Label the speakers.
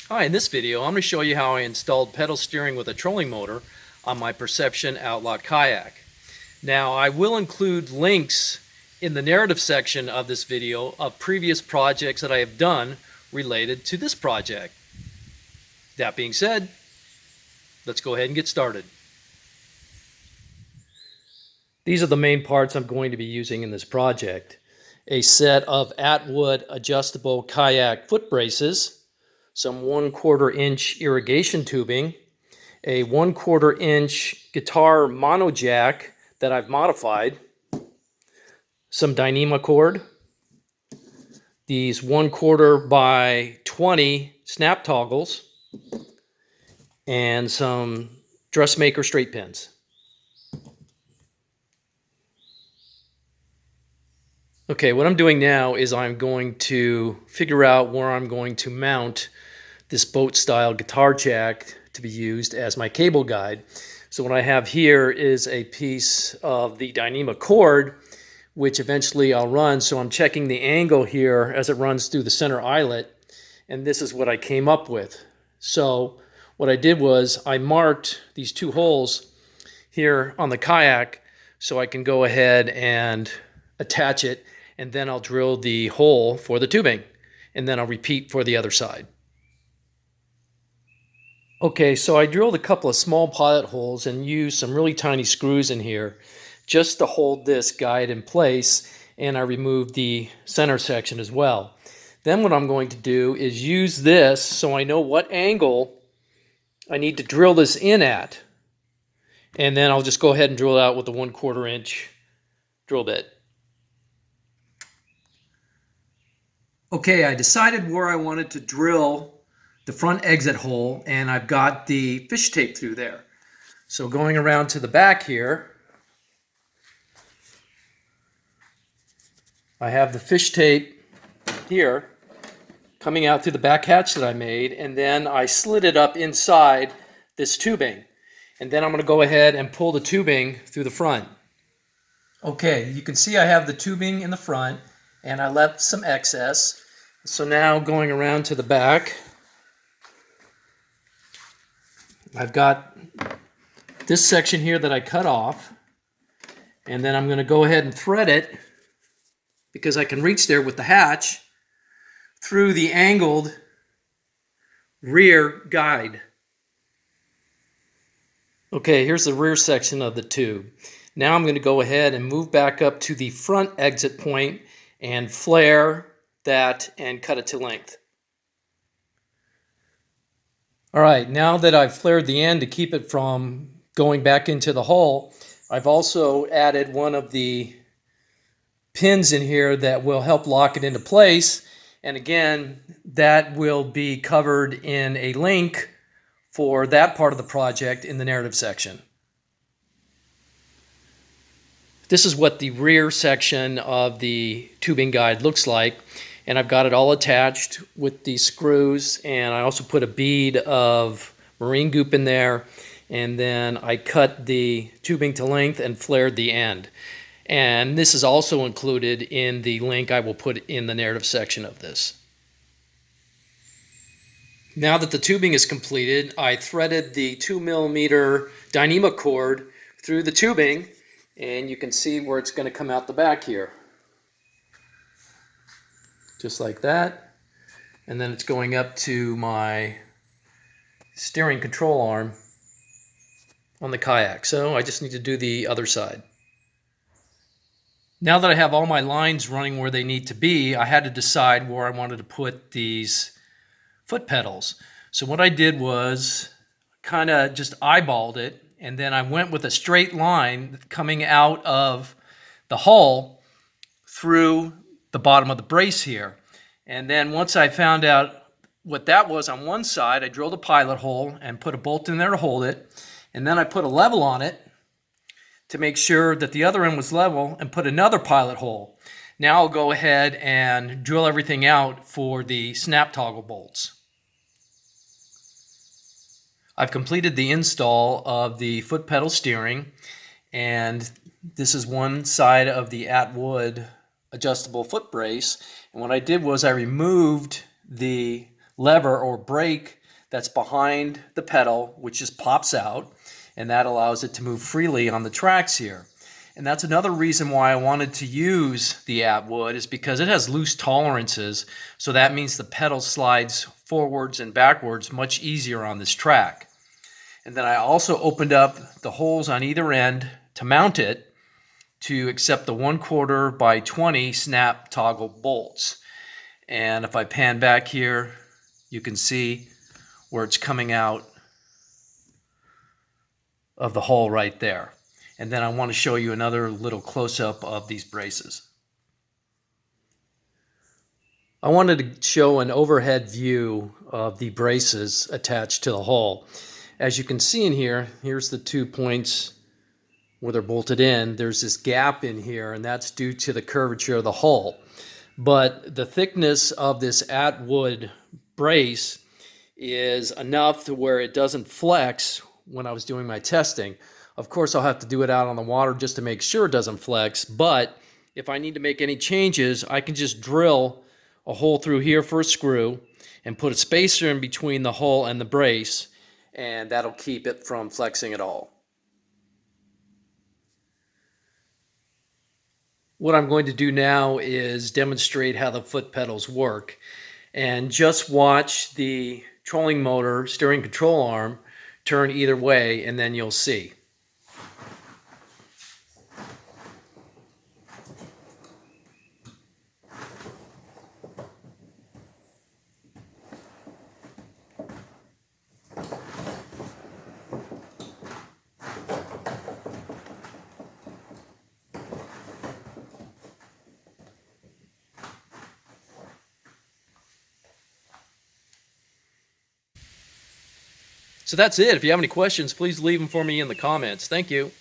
Speaker 1: Hi, in this video I'm going to show you how I installed pedal steering with a trolling motor on my Perception Outlaw Kayak. Now I will include links in the narrative section of this video of previous projects that I have done related to this project. That being said, let's go ahead and get started. These are the main parts I'm going to be using in this project. A set of Attwood adjustable kayak foot braces, some 1/4 inch irrigation tubing, a 1/4 inch guitar mono jack that I've modified, some Dyneema cord, these 1/4 by 20 snap toggles, and some Dressmaker straight pins. Okay, what I'm doing now is I'm going to figure out where I'm going to mount this boat style guitar jack to be used as my cable guide. So what I have here is a piece of the Dyneema cord, which eventually I'll run. So I'm checking the angle here as it runs through the center eyelet, and this is what I came up with. So what I did was I marked these 2 holes here on the kayak so I can go ahead and attach it, and then I'll drill the hole for the tubing, and then I'll repeat for the other side. Okay, so I drilled a couple of small pilot holes and used some really tiny screws in here just to hold this guide in place, and I removed the center section as well. Then what I'm going to do is use this so I know what angle I need to drill this in at, and then I'll just go ahead and drill it out with the 1/4 inch drill bit. Okay, I decided where I wanted to drill the front exit hole, and I've got the fish tape through there. So going around to the back here, I have the fish tape here coming out through the back hatch that I made, and then I slid it up inside this tubing. And then I'm going to go ahead and pull the tubing through the front. Okay, you can see I have the tubing in the front, and I left some excess. So now going around to the back, I've got this section here that I cut off, and then I'm going to go ahead and thread it, because I can reach there with the hatch, through the angled rear guide. Okay, here's the rear section of the tube. Now I'm going to go ahead and move back up to the front exit point and flare that and cut it to length. All right, now that I've flared the end to keep it from going back into the hole, I've also added one of the pins in here that will help lock it into place. And again, that will be covered in a link for that part of the project in the narrative section. This is what the rear section of the tubing guide looks like. And I've got it all attached with these screws, and I also put a bead of marine goop in there, and then I cut the tubing to length and flared the end. And this is also included in the link I will put in the narrative section of this. Now that the tubing is completed, I threaded the 2mm Dyneema cord through the tubing, and you can see where it's going to come out the back here. Just like that. And then it's going up to my steering control arm on the kayak. So I just need to do the other side. Now that I have all my lines running where they need to be, I had to decide where I wanted to put these foot pedals. So what I did was kind of just eyeballed it, and then I went with a straight line coming out of the hull through the bottom of the brace here. And then once I found out what that was on one side, I drilled a pilot hole and put a bolt in there to hold it. And then I put a level on it to make sure that the other end was level, and put another pilot hole. Now I'll go ahead and drill everything out for the snap toggle bolts. I've completed the install of the foot pedal steering, and this is one side of the Attwood adjustable foot brace. And what I did was I removed the lever or brake that's behind the pedal, which just pops out, and that allows it to move freely on the tracks here. And that's another reason why I wanted to use the Attwood, is because it has loose tolerances, so that means the pedal slides forwards and backwards much easier on this track. And then I also opened up the holes on either end to mount it to accept the 1/4 by 20 snap toggle bolts. And if I pan back here, you can see where it's coming out of the hole right there. And then I want to show you another little close-up of these braces. I wanted to show an overhead view of the braces attached to the hull. As you can see in here, here's the 2 points where they're bolted in. There's this gap in here, and that's due to the curvature of the hull. But the thickness of this Attwood brace is enough to where it doesn't flex when I was doing my testing. Of course, I'll have to do it out on the water just to make sure it doesn't flex, but if I need to make any changes, I can just drill a hole through here for a screw and put a spacer in between the hull and the brace, and that'll keep it from flexing at all. What I'm going to do now is demonstrate how the foot pedals work, and just watch the trolling motor steering control arm turn either way, and then you'll see. So that's it. If you have any questions, please leave them for me in the comments. Thank you.